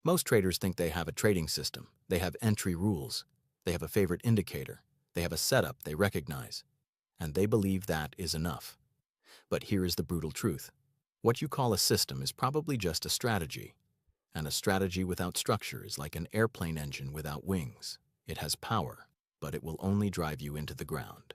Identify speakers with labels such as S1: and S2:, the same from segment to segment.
S1: Most traders think they have a trading system. They have entry rules. They have a favorite indicator. They have a setup they recognize. And they believe that is enough. But here is the brutal truth. What you call a system is probably just a strategy. And a strategy without structure is like an airplane engine without wings. It has power, but it will only drive you into the ground.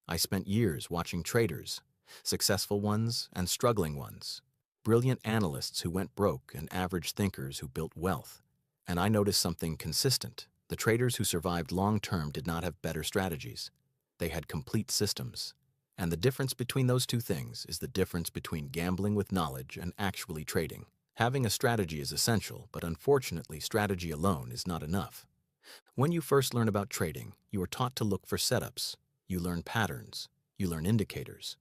S1: I spent years watching traders, successful ones and struggling ones, brilliant analysts who went broke and average thinkers who built wealth. And I noticed something consistent. The traders who survived long-term did not have better strategies. They had complete systems. And the difference between those two things is the difference between gambling with knowledge and actually trading. Having a strategy is essential, but unfortunately, strategy alone is not enough. When you first learn about trading, you are taught to look for setups. You learn patterns. You learn indicators.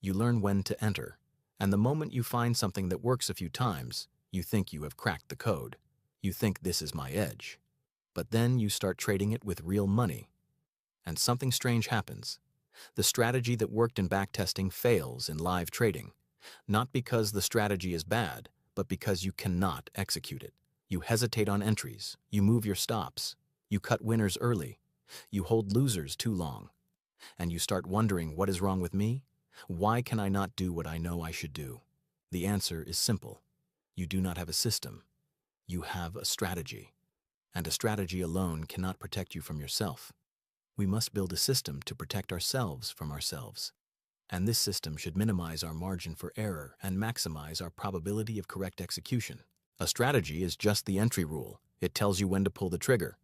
S1: You learn when to enter. And the moment you find something that works a few times, you think you have cracked the code. You think this is my edge. But then you start trading it with real money. And something strange happens. The strategy that worked in backtesting fails in live trading. Not because the strategy is bad, but because you cannot execute it. You hesitate on entries. You move your stops. You cut winners early. You hold losers too long. And you start wondering, what is wrong with me? Why can I not do what I know I should do? The answer is simple. You do not have a system. You have a strategy. And a strategy alone cannot protect you from yourself. We must build a system to protect ourselves from ourselves. And this system should minimize our margin for error and maximize our probability of correct execution. A strategy is just the entry rule. It tells you when to pull the trigger.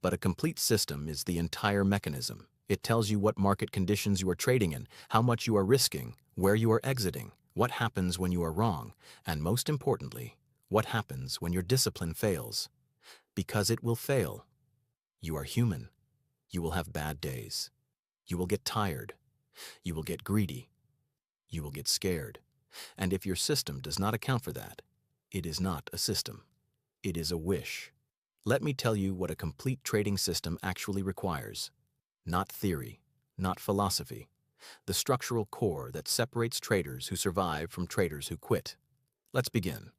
S1: But a complete system is the entire mechanism. It tells you what market conditions you are trading in, how much you are risking, where you are exiting, what happens when you are wrong, and most importantly, what happens when your discipline fails. Because it will fail. You are human. You will have bad days. You will get tired. You will get greedy. You will get scared. And if your system does not account for that, it is not a system. It is a wish. Let me tell you what a complete trading system actually requires. Not theory, not philosophy. The structural core that separates traders who survive from traders who quit. Let's begin.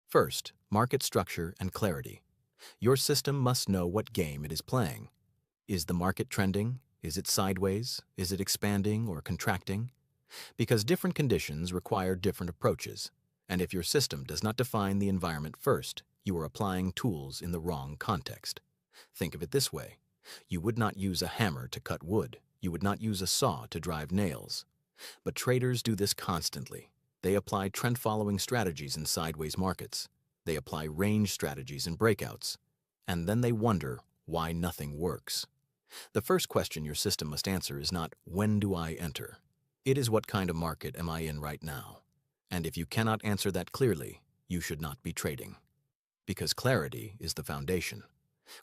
S1: First, market structure and clarity. Your system must know what game it is playing. Is the market trending? Is it sideways? Is it expanding or contracting? Because different conditions require different approaches. And if your system does not define the environment first, you are applying tools in the wrong context. Think of it this way. You would not use a hammer to cut wood. You would not use a saw to drive nails. But traders do this constantly. They apply trend-following strategies in sideways markets. They apply range strategies in breakouts. And then they wonder why nothing works. The first question your system must answer is not, when do I enter? It is, what kind of market am I in right now? And if you cannot answer that clearly, you should not be trading. Because clarity is the foundation.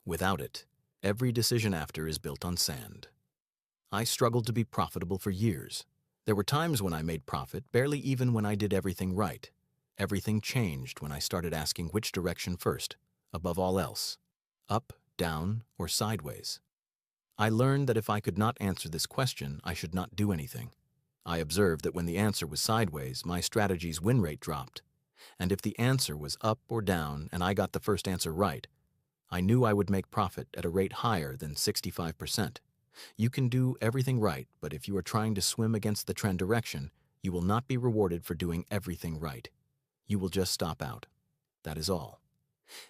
S1: Without it, every decision after is built on sand. I struggled to be profitable for years. There were times when I made profit, barely even when I did everything right. Everything changed when I started asking which direction first, above all else. Up, down, or sideways. I learned that if I could not answer this question, I should not do anything. I observed that when the answer was sideways, my strategy's win rate dropped. And if the answer was up or down and I got the first answer right, I knew I would make profit at a rate higher than 65%. You can do everything right, but if you are trying to swim against the trend direction, you will not be rewarded for doing everything right. You will just stop out. That is all.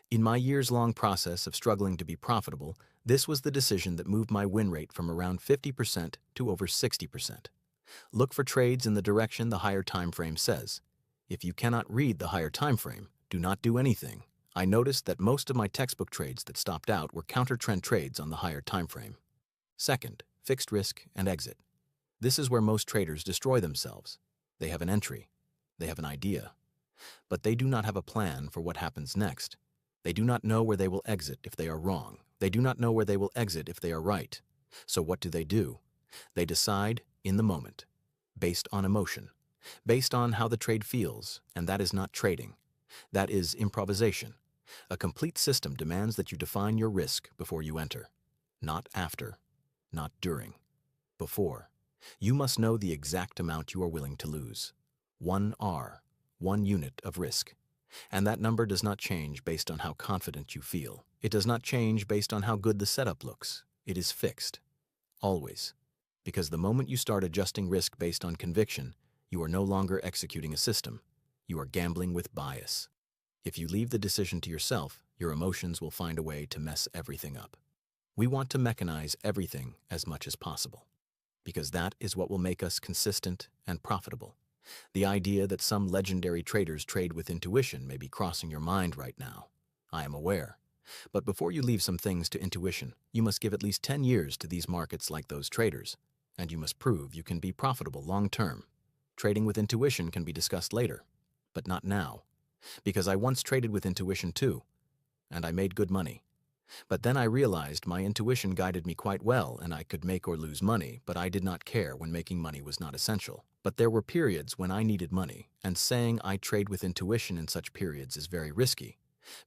S1: In my years-long process of struggling to be profitable, this was the decision that moved my win rate from around 50% to over 60%. Look for trades in the direction the higher time frame says. If you cannot read the higher time frame, do not do anything. I noticed that most of my textbook trades that stopped out were counter-trend trades on the higher time frame. Second, fixed risk and exit. This is where most traders destroy themselves. They have an entry. They have an idea. But they do not have a plan for what happens next. They do not know where they will exit if they are wrong. They do not know where they will exit if they are right. So what do? They decide in the moment, based on emotion, based on how the trade feels, and that is not trading. That is improvisation. A complete system demands that you define your risk before you enter. Not after, not during, before. You must know the exact amount you are willing to lose. 1 R, 1 unit of risk. And that number does not change based on how confident you feel. It does not change based on how good the setup looks. It is fixed. Always. Because the moment you start adjusting risk based on conviction, you are no longer executing a system. You are gambling with bias. If you leave the decision to yourself, your emotions will find a way to mess everything up. We want to mechanize everything as much as possible, because that is what will make us consistent and profitable. The idea that some legendary traders trade with intuition may be crossing your mind right now. I am aware. But before you leave some things to intuition, you must give at least 10 years to these markets like those traders, and you must prove you can be profitable long-term. Trading with intuition can be discussed later, but not now, because I once traded with intuition too, and I made good money. But then I realized my intuition guided me quite well and I could make or lose money, but I did not care when making money was not essential. But there were periods when I needed money, and saying I trade with intuition in such periods is very risky,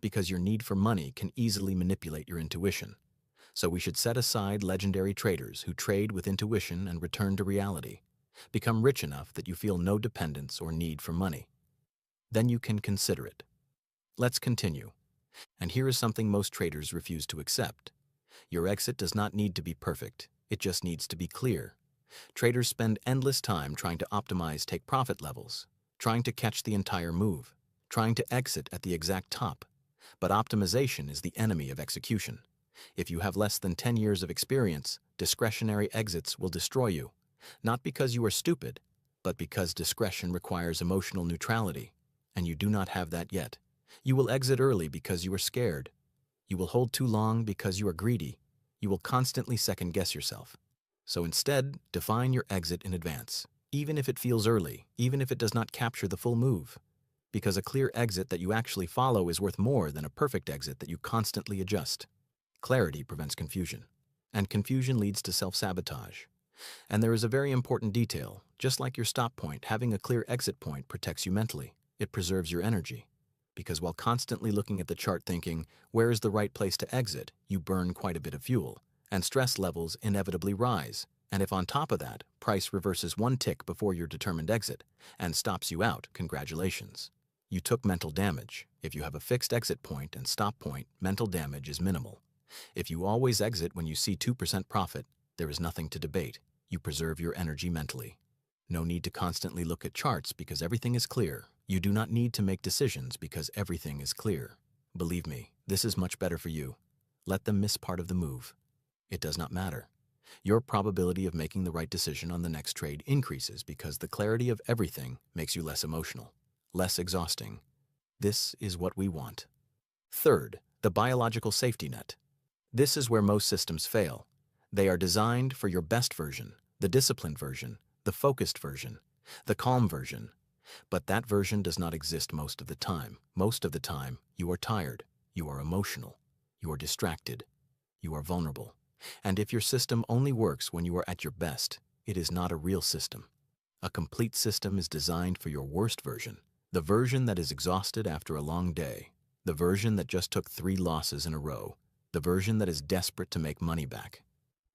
S1: because your need for money can easily manipulate your intuition. So we should set aside legendary traders who trade with intuition and return to reality. Become rich enough that you feel no dependence or need for money. Then you can consider it. Let's continue. And here is something most traders refuse to accept. Your exit does not need to be perfect, it just needs to be clear. Traders spend endless time trying to optimize take-profit levels, trying to catch the entire move, trying to exit at the exact top. But optimization is the enemy of execution. If you have less than 10 years of experience, discretionary exits will destroy you, not because you are stupid, but because discretion requires emotional neutrality, and you do not have that yet. You will exit early because you are scared. You will hold too long because you are greedy. You will constantly second-guess yourself. So instead, define your exit in advance, even if it feels early, even if it does not capture the full move. Because a clear exit that you actually follow is worth more than a perfect exit that you constantly adjust. Clarity prevents confusion, and confusion leads to self-sabotage. And there is a very important detail. Just like your stop point, having a clear exit point protects you mentally. It preserves your energy. Because while constantly looking at the chart thinking, where is the right place to exit, you burn quite a bit of fuel, and stress levels inevitably rise. And if on top of that, price reverses one tick before your determined exit and stops you out, congratulations. You took mental damage. If you have a fixed exit point and stop point, mental damage is minimal. If you always exit when you see 2% profit, there is nothing to debate. You preserve your energy mentally. No need to constantly look at charts because everything is clear. You do not need to make decisions because everything is clear. Believe me, this is much better for you. Let them miss part of the move. It does not matter. Your probability of making the right decision on the next trade increases because the clarity of everything makes you less emotional, less exhausting. This is what we want. Third, the biological safety net. This is where most systems fail. They are designed for your best version, the disciplined version, the focused version, the calm version. But that version does not exist most of the time. Most of the time, you are tired, you are emotional, you are distracted, you are vulnerable. And if your system only works when you are at your best, it is not a real system. A complete system is designed for your worst version, the version that is exhausted after a long day, the version that just took 3 losses in a row, the version that is desperate to make money back.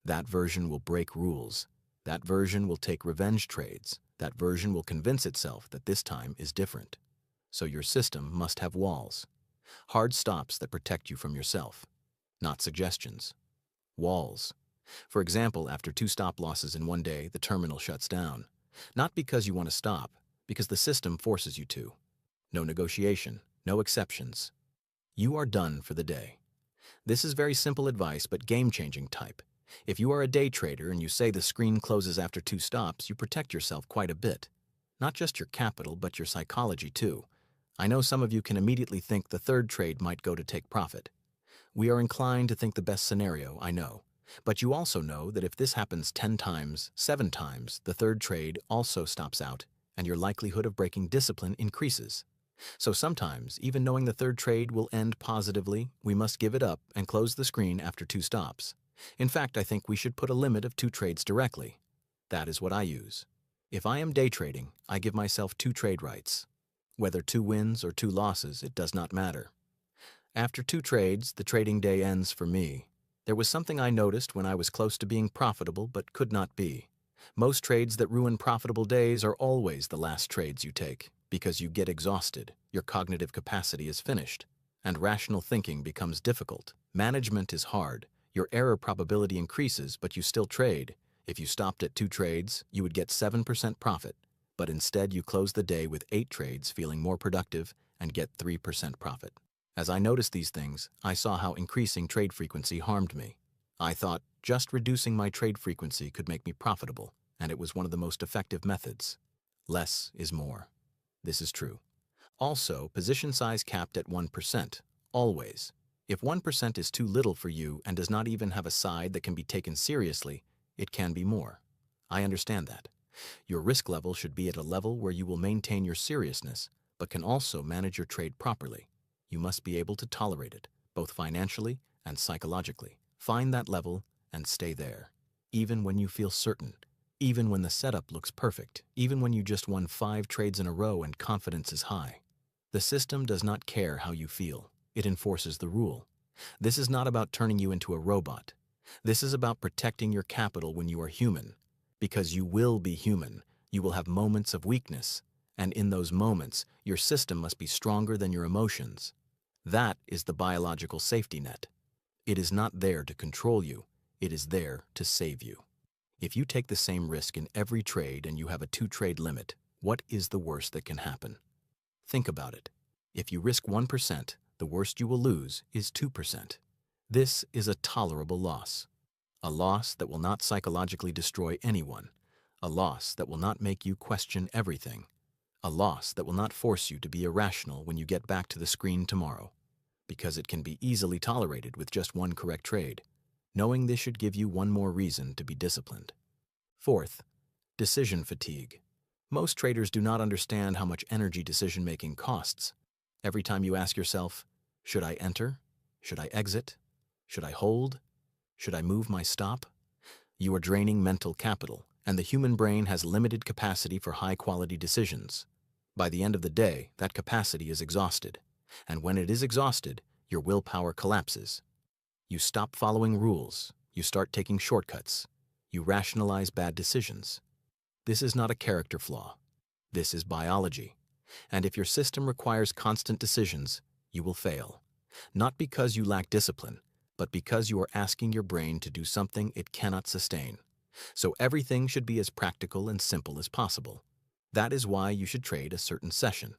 S1: That version will break rules. That version will take revenge trades. That version will convince itself that this time is different. So your system must have walls. Hard stops that protect you from yourself. Not suggestions. Walls. For example, after 2 stop losses in one day, the terminal shuts down. Not because you want to stop, because the system forces you to. No negotiation, no exceptions. You are done for the day. This is very simple advice, but game-changing type. If you are a day trader and you say the screen closes after 2 stops, you protect yourself quite a bit. Not just your capital, but your psychology too. I know some of you can immediately think the third trade might go to take profit. We are inclined to think the best scenario, I know. But you also know that if this happens 10 times, 7 times, the third trade also stops out, and your likelihood of breaking discipline increases. So sometimes, even knowing the third trade will end positively, we must give it up and close the screen after 2 stops. In fact, I think we should put a limit of 2 trades directly. That is what I use. If I am day trading, I give myself 2 trade rights. Whether 2 wins or 2 losses, it does not matter. After 2 trades, the trading day ends for me. There was something I noticed when I was close to being profitable but could not be. Most trades that ruin profitable days are always the last trades you take. Because you get exhausted, your cognitive capacity is finished, and rational thinking becomes difficult. Management is hard. Your error probability increases, but you still trade. If you stopped at 2 trades, you would get 7% profit, but instead you close the day with 8 trades feeling more productive and get 3% profit. As I noticed these things, I saw how increasing trade frequency harmed me. I thought just reducing my trade frequency could make me profitable, and it was one of the most effective methods. Less is more. This is true. Also, position size capped at 1%. Always. If 1% is too little for you and does not even have a side that can be taken seriously, it can be more. I understand that. Your risk level should be at a level where you will maintain your seriousness, but can also manage your trade properly. You must be able to tolerate it, both financially and psychologically. Find that level and stay there, even when you feel certain, even when the setup looks perfect, even when you just won 5 trades in a row and confidence is high. The system does not care how you feel. It enforces the rule. This is not about turning you into a robot. This is about protecting your capital when you are human. Because you will be human, you will have moments of weakness, and in those moments, your system must be stronger than your emotions. That is the biological safety net. It is not there to control you. It is there to save you. If you take the same risk in every trade and you have a 2-trade limit, what is the worst that can happen? Think about it. If you risk 1%, the worst you will lose is 2%. This is a tolerable loss. A loss that will not psychologically destroy anyone. A loss that will not make you question everything. A loss that will not force you to be irrational when you get back to the screen tomorrow. Because it can be easily tolerated with just 1 correct trade. Knowing this should give you 1 more reason to be disciplined. Fourth, decision fatigue. Most traders do not understand how much energy decision-making costs. Every time you ask yourself, should I enter? Should I exit? Should I hold? Should I move my stop? You are draining mental capital, and the human brain has limited capacity for high-quality decisions. By the end of the day, that capacity is exhausted, and when it is exhausted, your willpower collapses. You stop following rules. You start taking shortcuts. You rationalize bad decisions. This is not a character flaw. This is biology. And if your system requires constant decisions, you will fail. Not because you lack discipline, but because you are asking your brain to do something it cannot sustain. So everything should be as practical and simple as possible. That is why you should trade a certain session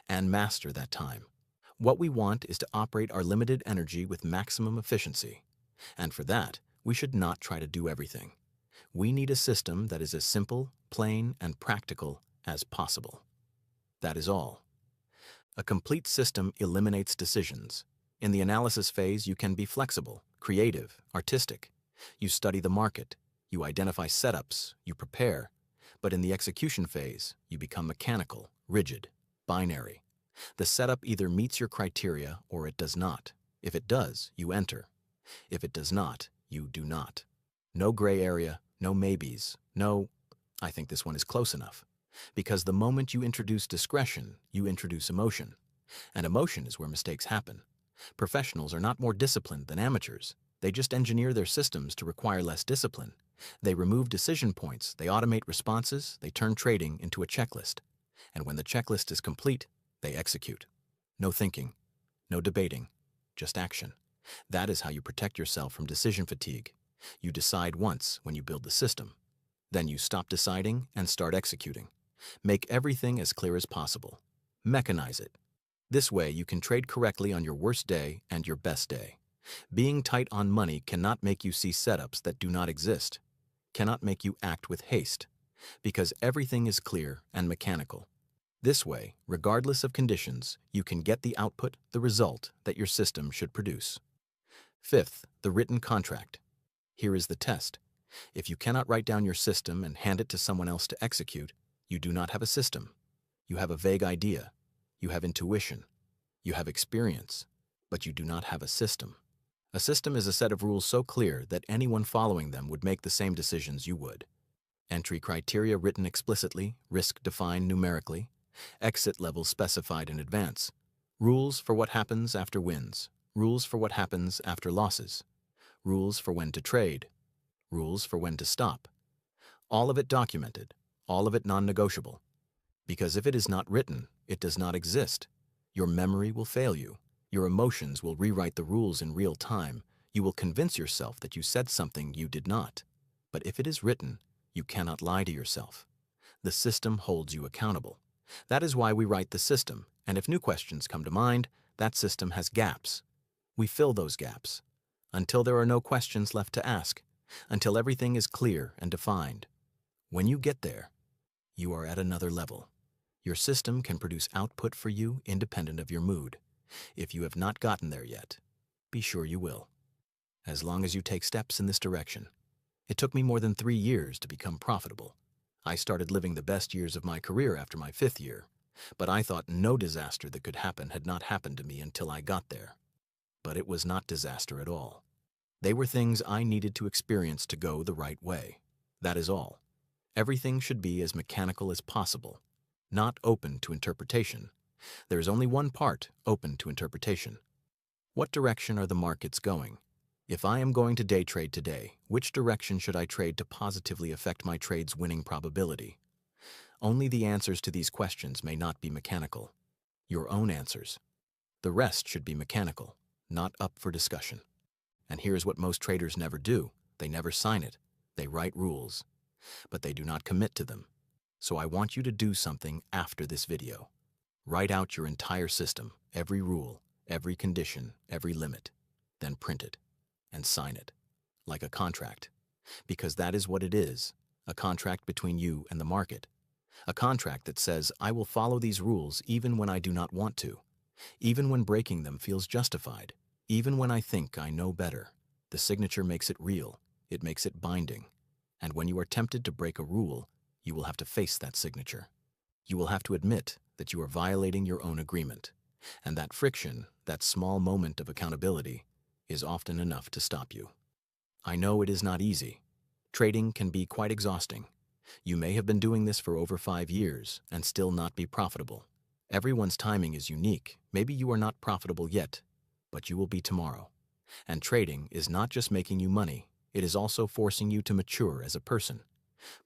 S1: and master that time. What we want is to operate our limited energy with maximum efficiency. And for that, we should not try to do everything. We need a system that is as simple, plain, and practical as possible. That is all. A complete system eliminates decisions. In the analysis phase, you can be flexible, creative, artistic. You study the market, you identify setups, you prepare. But in the execution phase, you become mechanical, rigid, binary. The setup either meets your criteria or it does not. If it does, you enter. If it does not, you do not. No gray area, no maybes, no, I think this one is close enough. Because the moment you introduce discretion, you introduce emotion. And emotion is where mistakes happen. Professionals are not more disciplined than amateurs. They just engineer their systems to require less discipline. They remove decision points, they automate responses, they turn trading into a checklist. And when the checklist is complete, they execute. No thinking, no debating, just action. That is how you protect yourself from decision fatigue. You decide once when you build the system. Then you stop deciding and start executing. Make everything as clear as possible. Mechanize it. This way you can trade correctly on your worst day and your best day. Being tight on money cannot make you see setups that do not exist, cannot make you act with haste, because everything is clear and mechanical. This way, regardless of conditions, you can get the output, the result that your system should produce. Fifth, the written contract. Here is the test. If you cannot write down your system and hand it to someone else to execute, you do not have a system. You have a vague idea. You have intuition. You have experience, but you do not have a system. A system is a set of rules so clear that anyone following them would make the same decisions you would. Entry criteria written explicitly, risk defined numerically, exit levels specified in advance, rules for what happens after wins, rules for what happens after losses, rules for when to trade, rules for when to stop. All of it documented, all of it non-negotiable. Because if it is not written, it does not exist. Your memory will fail you. Your emotions will rewrite the rules in real time. You will convince yourself that you said something you did not. But if it is written, you cannot lie to yourself. The system holds you accountable. That is why we write the system, and if new questions come to mind, that system has gaps. We fill those gaps until there are no questions left to ask, until everything is clear and defined. When you get there, you are at another level. Your system can produce output for you independent of your mood. If you have not gotten there yet, be sure you will, as long as you take steps in this direction. It took me more than 3 years to become profitable. I started living the best years of my career after my 5th year, but I thought no disaster that could happen had not happened to me until I got there. But it was not disaster at all. They were things I needed to experience to go the right way. That is all. Everything should be as mechanical as possible, not open to interpretation. There is only one part open to interpretation. What direction are the markets going? If I am going to day trade today, which direction should I trade to positively affect my trade's winning probability? Only the answers to these questions may not be mechanical. Your own answers. The rest should be mechanical, not up for discussion. And here's what most traders never do. They never sign it. They write rules, but they do not commit to them. So I want you to do something after this video. Write out your entire system, every rule, every condition, every limit. Then print it and sign it, like a contract. Because that is what it is, a contract between you and the market. A contract that says, I will follow these rules even when I do not want to, even when breaking them feels justified, even when I think I know better. The signature makes it real, it makes it binding. And when you are tempted to break a rule, you will have to face that signature. You will have to admit that you are violating your own agreement. And that friction, that small moment of accountability, is often enough to stop you. I know it is not easy. Trading can be quite exhausting. You may have been doing this for over 5 years and still not be profitable. Everyone's timing is unique. Maybe you are not profitable yet, but you will be tomorrow. And trading is not just making you money, it is also forcing you to mature as a person,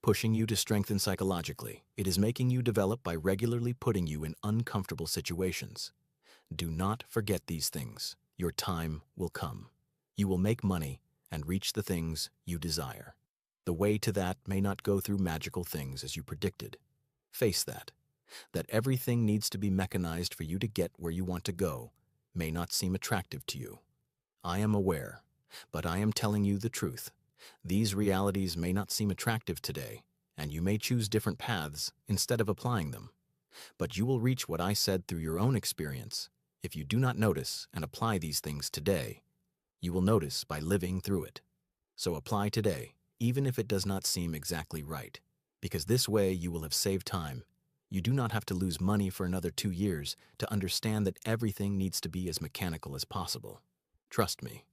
S1: pushing you to strengthen psychologically. It is making you develop by regularly putting you in uncomfortable situations. Do not forget these things. Your time will come. You will make money and reach the things you desire. The way to that may not go through magical things as you predicted. Face that everything needs to be mechanized for you to get where you want to go may not seem attractive to you. I am aware, but I am telling you the truth. These realities may not seem attractive today, and you may choose different paths instead of applying them. But you will reach what I said through your own experience. If you do not notice and apply these things today, you will notice by living through it. So apply today, even if it does not seem exactly right, because this way you will have saved time. You do not have to lose money for another 2 years to understand that everything needs to be as mechanical as possible. Trust me,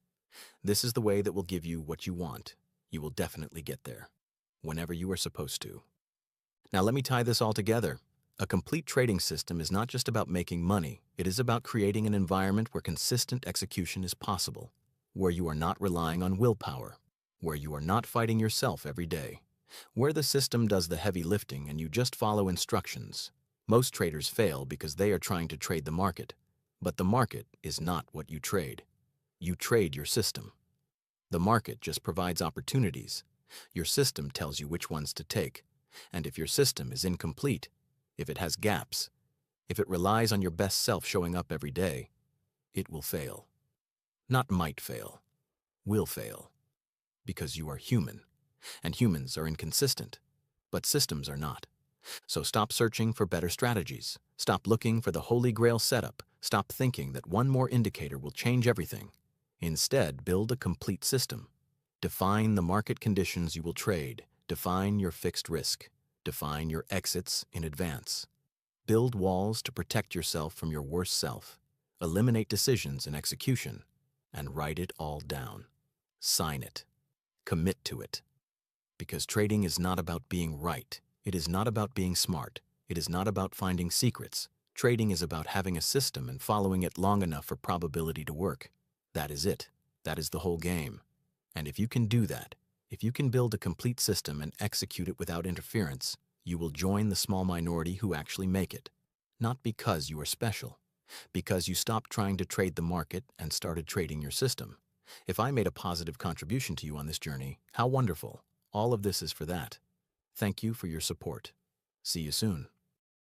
S1: this is the way that will give you what you want. You will definitely get there, whenever you are supposed to. Now let me tie this all together. A complete trading system is not just about making money, it is about creating an environment where consistent execution is possible, where you are not relying on willpower, where you are not fighting yourself every day, where the system does the heavy lifting and you just follow instructions. Most traders fail because they are trying to trade the market, but the market is not what you trade. You trade your system. The market just provides opportunities. Your system tells you which ones to take, and if your system is incomplete, if it has gaps, if it relies on your best self showing up every day, it will fail. Not might fail, will fail. Because you are human, and humans are inconsistent, but systems are not. So stop searching for better strategies. Stop looking for the holy grail setup. Stop thinking that one more indicator will change everything. Instead, build a complete system. Define the market conditions you will trade. Define your fixed risk. Define your exits in advance. Build walls to protect yourself from your worst self. Eliminate decisions in execution, and write it all down. Sign it. Commit to it. Because trading is not about being right. It is not about being smart. It is not about finding secrets. Trading is about having a system and following it long enough for probability to work. That is it. That is the whole game. And if you can do that, if you can build a complete system and execute it without interference, You will join the small minority who actually make it. Not because you are special, because you stopped trying to trade the market and started trading your system. If I made a positive contribution to you on this journey, how wonderful. All of this is for that. Thank you for your support. See you soon.